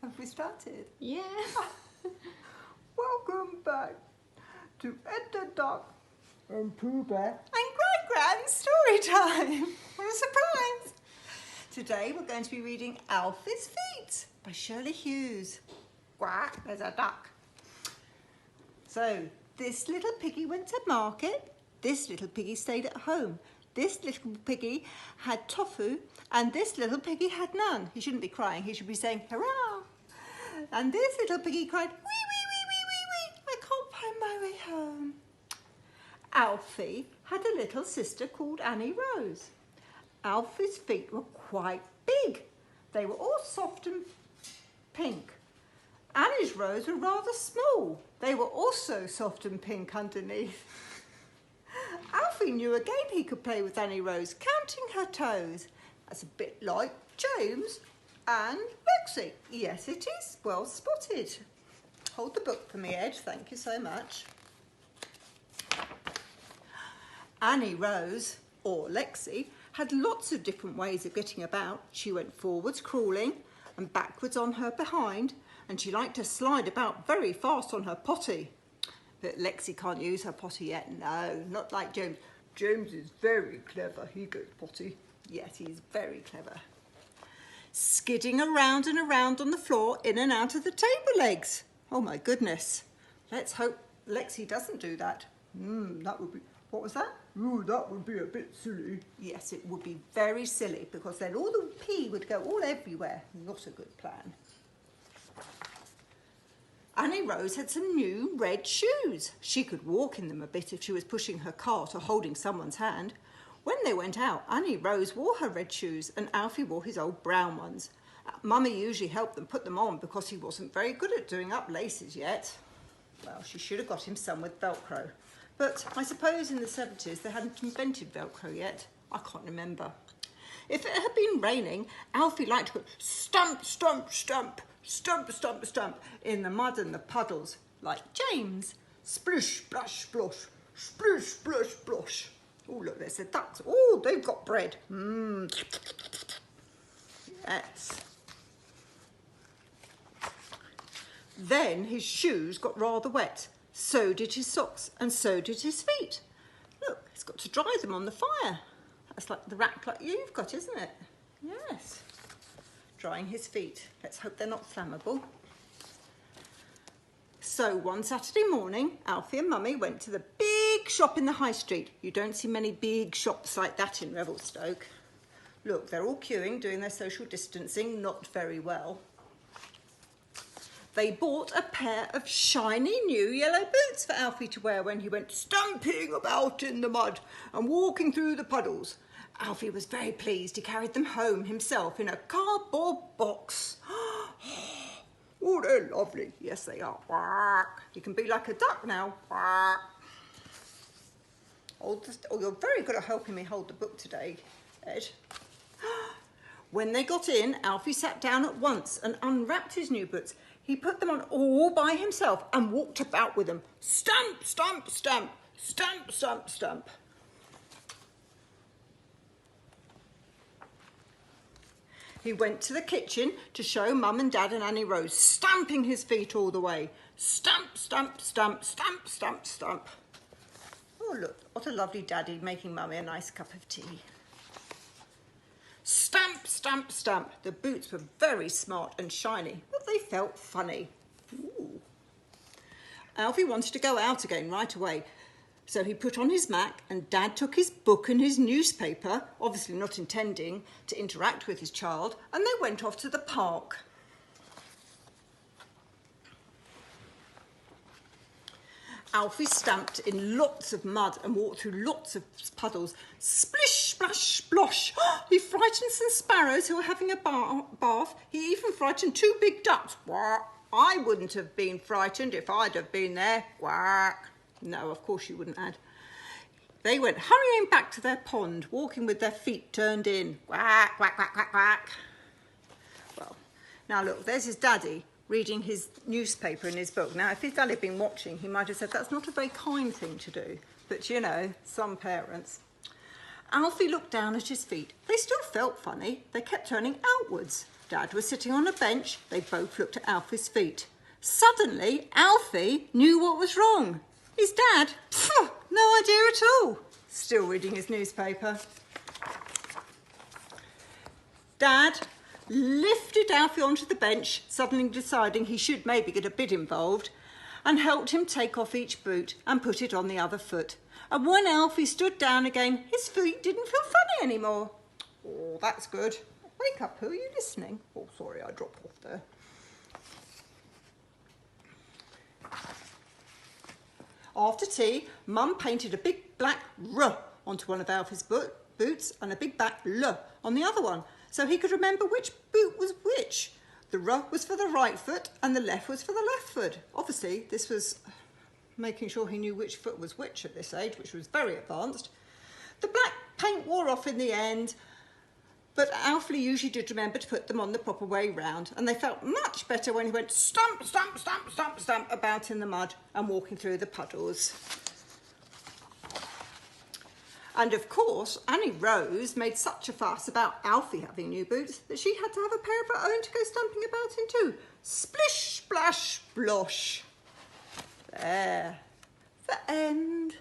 Have we started? Yeah. Welcome back to Ed the Duck and Pooh Bear And GranGran story time. What a surprise! Today we're going to be reading Alfie's Feet by Shirley Hughes. Quack, there's a duck. So, this little piggy went to market. This little piggy stayed at home. This little piggy had tofu, and this little piggy had none. He shouldn't be crying, he should be saying, hurrah! And this little piggy cried, wee, wee, wee, wee, wee, wee, I can't find my way home. Alfie had a little sister called Annie Rose. Alfie's feet were quite big. They were all soft and pink. Annie's Rose were rather small. They were also soft and pink underneath. Alfie knew a game he could play with Annie Rose, counting her toes. That's a bit like James and Lexi. Yes, it is. Well spotted. Hold the book for me, Ed. Thank you so much. Annie Rose, or Lexi, had lots of different ways of getting about. She went forwards crawling and backwards on her behind, and she liked to slide about very fast on her potty. But Lexi can't use her potty yet. No, not like James. James is very clever. He goes potty. Yes, he's very clever. Skidding around and around on the floor, in and out of the table legs. Oh my goodness. Let's hope Lexi doesn't do that. That would be, what was that? Ooh, that would be a bit silly. Yes, it would be very silly, because then all the pee would go all everywhere. Not a good plan. Annie Rose had some new red shoes. She could walk in them a bit if she was pushing her cart or holding someone's hand. When they went out, Annie Rose wore her red shoes and Alfie wore his old brown ones. Mummy usually helped them put them on because he wasn't very good at doing up laces yet. Well, she should have got him some with Velcro. But I suppose in the 70s they hadn't invented Velcro yet. I can't remember. If it had been raining, Alfie liked to go stump, stump, stump, stump, stump, stump in the mud and the puddles, like James. Splish, splash, splosh, splish, splash, splosh. Oh, look, there's the ducks. Oh, they've got bread. Yes. Then his shoes got rather wet. So did his socks, and so did his feet. Look, he's got to dry them on the fire. That's like the rack like you've got, isn't it? Yes. Drying his feet. Let's hope they're not flammable. So one Saturday morning, Alfie and Mummy went to the big shop in the high street. You don't see many big shops like that in Revelstoke. Look, they're all queuing, doing their social distancing, not very well. They bought a pair of shiny new yellow boots for Alfie to wear when he went stumping about in the mud and walking through the puddles. Alfie was very pleased. He carried them home himself in a cardboard box. Oh, they're lovely. Yes, they are. You can be like a duck now. Oh, you're very good at helping me hold the book today, Ed. When they got in, Alfie sat down at once and unwrapped his new boots. He put them on all by himself and walked about with them. Stump, stump, stump, stump, stump, stump. He went to the kitchen to show Mum and Dad and Annie Rose, stamping his feet all the way. Stump, stump, stump, stump, stump, stump. Oh, look, what a lovely daddy making Mummy a nice cup of tea. Stamp, stamp, stamp. The boots were very smart and shiny, but they felt funny. Ooh. Alfie wanted to go out again right away, so he put on his Mac and Dad took his book and his newspaper, obviously not intending to interact with his child, and they went off to the park. Alfie stamped in lots of mud and walked through lots of puddles. Splish, splash, splosh. He frightened some sparrows who were having a bath. He even frightened 2 big ducks. Quack. I wouldn't have been frightened if I'd have been there. Quack. No, of course you wouldn't, Ad. They went hurrying back to their pond, walking with their feet turned in. Quack, quack, quack, quack, quack. Well, now look, there's his daddy reading his newspaper in his book. Now, if his dad had been watching, he might have said, that's not a very kind thing to do. But, you know, some parents. Alfie looked down at his feet. They still felt funny. They kept turning outwards. Dad was sitting on a bench. They both looked at Alfie's feet. Suddenly, Alfie knew what was wrong. His dad, no idea at all. Still reading his newspaper. Dad lifted Alfie onto the bench, suddenly deciding he should maybe get a bit involved, and helped him take off each boot and put it on the other foot. And when Alfie stood down again, his feet didn't feel funny anymore. Oh, that's good. Wake up, who are you listening? Oh, sorry, I dropped off there. After tea, Mum painted a big black R onto one of Alfie's boots and a big black L on the other one, so he could remember which boot was which. The R was for the right foot and the left was for the left foot. Obviously, this was making sure he knew which foot was which at this age, which was very advanced. The black paint wore off in the end, but Alfie usually did remember to put them on the proper way round, and they felt much better when he went stump, stump, stump, stump, stump about in the mud and walking through the puddles. And of course, Annie Rose made such a fuss about Alfie having new boots that she had to have a pair of her own to go stumping about in too. Splish, splash, splosh. There. The end.